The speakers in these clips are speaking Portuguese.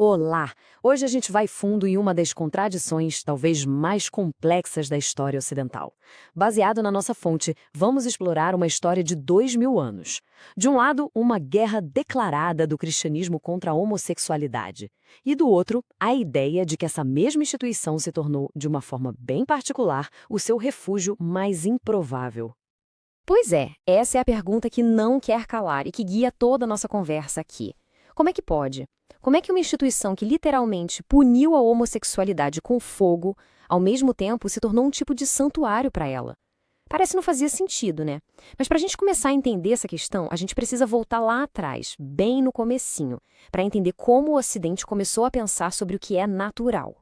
Olá! Hoje a gente vai fundo em uma das contradições talvez mais complexas da história ocidental. Baseado na nossa fonte, vamos explorar uma história de 2000 anos. De um lado, uma guerra declarada do cristianismo contra a homossexualidade. E do outro, a ideia de que essa mesma instituição se tornou, de uma forma bem particular, o seu refúgio mais improvável. Pois é, essa é a pergunta que não quer calar e que guia toda a nossa conversa aqui. Como é que pode? Como é que uma instituição que literalmente puniu a homossexualidade com fogo, ao mesmo tempo se tornou um tipo de santuário para ela? Parece não fazer sentido, né? Mas para a gente começar a entender essa questão, a gente precisa voltar lá atrás, bem no comecinho, para entender como o Ocidente começou a pensar sobre o que é natural.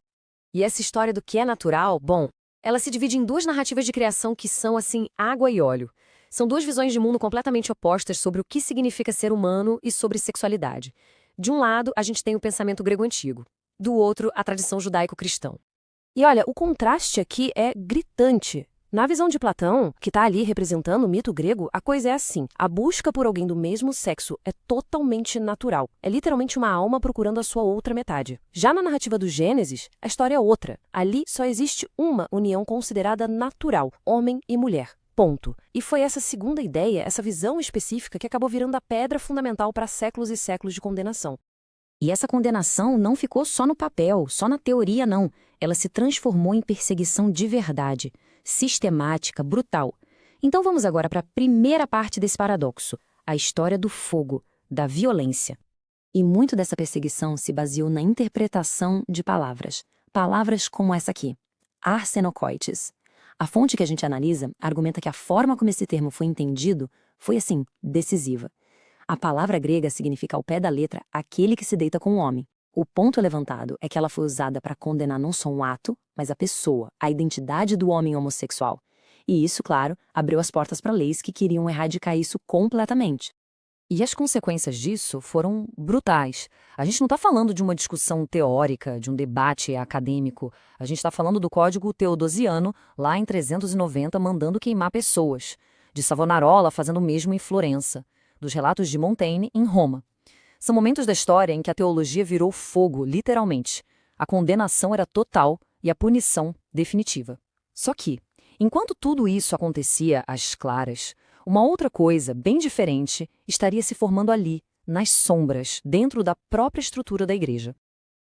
E essa história do que é natural, bom, ela se divide em duas narrativas de criação que são, assim, água e óleo. São duas visões de mundo completamente opostas sobre o que significa ser humano e sobre sexualidade. De um lado, a gente tem o pensamento grego antigo. Do outro, a tradição judaico-cristã. E olha, o contraste aqui é gritante. Na visão de Platão, que está ali representando o mito grego, a coisa é assim: a busca por alguém do mesmo sexo é totalmente natural. É literalmente uma alma procurando a sua outra metade. Já na narrativa do Gênesis, a história é outra. Ali só existe uma união considerada natural: homem e mulher. Ponto. E foi essa segunda ideia, essa visão específica, que acabou virando a pedra fundamental para séculos e séculos de condenação. E essa condenação não ficou só no papel, só na teoria, não. Ela se transformou em perseguição de verdade, sistemática, brutal. Então vamos agora para a primeira parte desse paradoxo, a história do fogo, da violência. E muito dessa perseguição se baseou na interpretação de palavras. Palavras como essa aqui, arsenokoites. A fonte que a gente analisa argumenta que a forma como esse termo foi entendido foi, assim, decisiva. A palavra grega significa ao pé da letra aquele que se deita com o homem. O ponto levantado é que ela foi usada para condenar não só um ato, mas a pessoa, a identidade do homem homossexual. E isso, claro, abriu as portas para leis que queriam erradicar isso completamente. E as consequências disso foram brutais. A gente não está falando de uma discussão teórica, de um debate acadêmico. A gente está falando do Código Teodosiano, lá em 390, mandando queimar pessoas. De Savonarola fazendo o mesmo em Florença. Dos relatos de Montaigne em Roma. São momentos da história em que a teologia virou fogo, literalmente. A condenação era total e a punição definitiva. Só que, enquanto tudo isso acontecia às claras, uma outra coisa, bem diferente, estaria se formando ali, nas sombras, dentro da própria estrutura da igreja.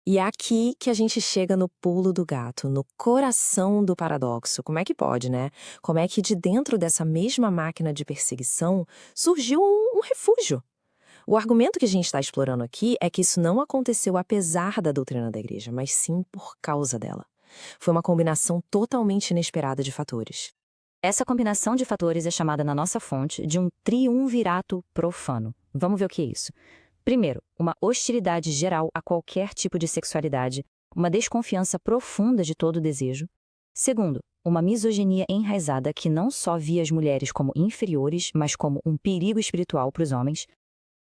E é aqui que a gente chega no pulo do gato, no coração do paradoxo. Como é que pode, né? Como é que de dentro dessa mesma máquina de perseguição surgiu um refúgio? O argumento que a gente está explorando aqui é que isso não aconteceu apesar da doutrina da igreja, mas sim por causa dela. Foi uma combinação totalmente inesperada de fatores. Essa combinação de fatores é chamada na nossa fonte de um triunvirato profano. Vamos ver o que é isso. Primeiro, uma hostilidade geral a qualquer tipo de sexualidade, uma desconfiança profunda de todo desejo. Segundo, uma misoginia enraizada que não só via as mulheres como inferiores, mas como um perigo espiritual para os homens.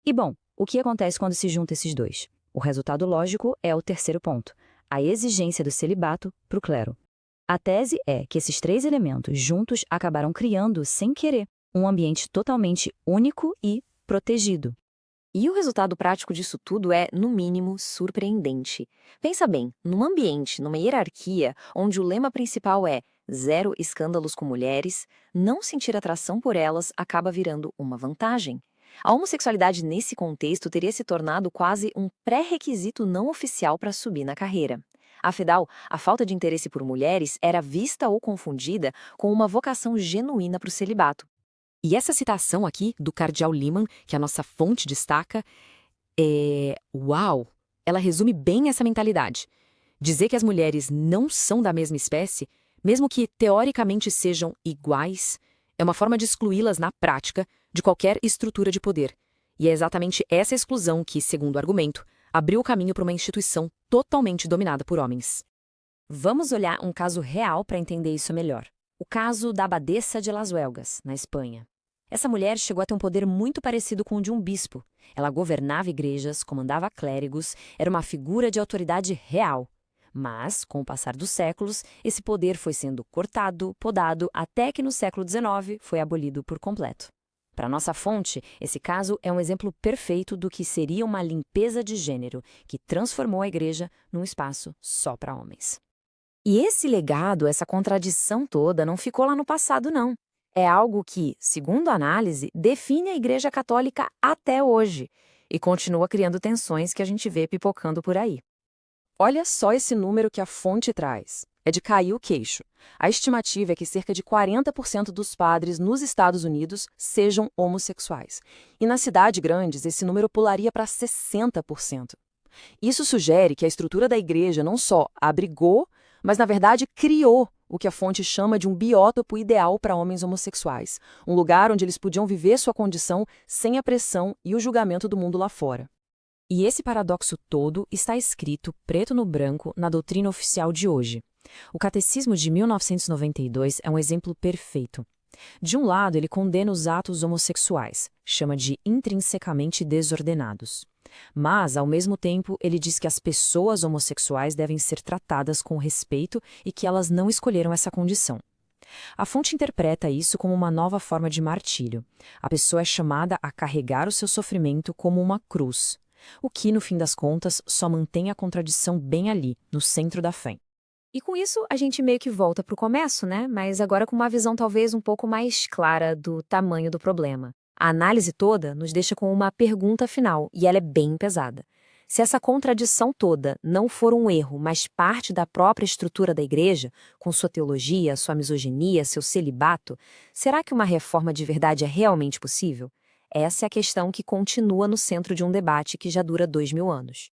E bom, o que acontece quando se junta esses dois? O resultado lógico é o terceiro ponto, a exigência do celibato para o clero. A tese é que esses três elementos juntos acabaram criando, sem querer, um ambiente totalmente único e protegido. E o resultado prático disso tudo é, no mínimo, surpreendente. Pensa bem, num ambiente, numa hierarquia, onde o lema principal é zero escândalos com mulheres, não sentir atração por elas acaba virando uma vantagem. A homossexualidade nesse contexto teria se tornado quase um pré-requisito não oficial para subir na carreira. Afinal, a falta de interesse por mulheres era vista ou confundida com uma vocação genuína para o celibato. E essa citação aqui do cardeal Liman, que a nossa fonte destaca, uau! Ela resume bem essa mentalidade. Dizer que as mulheres não são da mesma espécie, mesmo que teoricamente sejam iguais, é uma forma de excluí-las na prática de qualquer estrutura de poder. E é exatamente essa exclusão que, segundo o argumento, abriu o caminho para uma instituição totalmente dominada por homens. Vamos olhar um caso real para entender isso melhor. O caso da abadesa de Las Huelgas, na Espanha. Essa mulher chegou a ter um poder muito parecido com o de um bispo. Ela governava igrejas, comandava clérigos, era uma figura de autoridade real. Mas, com o passar dos séculos, esse poder foi sendo cortado, podado, até que no século XIX foi abolido por completo. Para nossa fonte, esse caso é um exemplo perfeito do que seria uma limpeza de gênero, que transformou a igreja num espaço só para homens. E esse legado, essa contradição toda, não ficou lá no passado, não. É algo que, segundo a análise, define a Igreja Católica até hoje e continua criando tensões que a gente vê pipocando por aí. Olha só esse número que a fonte traz. É de cair o queixo. A estimativa é que cerca de 40% dos padres nos Estados Unidos sejam homossexuais. E nas cidades grandes, esse número pularia para 60%. Isso sugere que a estrutura da igreja não só abrigou, mas na verdade criou o que a fonte chama de um biótopo ideal para homens homossexuais. Um lugar onde eles podiam viver sua condição sem a pressão e o julgamento do mundo lá fora. E esse paradoxo todo está escrito preto no branco na doutrina oficial de hoje. O Catecismo de 1992 é um exemplo perfeito. De um lado, ele condena os atos homossexuais, chama de intrinsecamente desordenados. Mas, ao mesmo tempo, ele diz que as pessoas homossexuais devem ser tratadas com respeito e que elas não escolheram essa condição. A fonte interpreta isso como uma nova forma de martírio. A pessoa é chamada a carregar o seu sofrimento como uma cruz, o que, no fim das contas, só mantém a contradição bem ali, no centro da fé. E com isso, a gente meio que volta para o começo, né? Mas agora com uma visão talvez um pouco mais clara do tamanho do problema. A análise toda nos deixa com uma pergunta final, e ela é bem pesada. Se essa contradição toda não for um erro, mas parte da própria estrutura da igreja, com sua teologia, sua misoginia, seu celibato, será que uma reforma de verdade é realmente possível? Essa é a questão que continua no centro de um debate que já dura 2000 anos.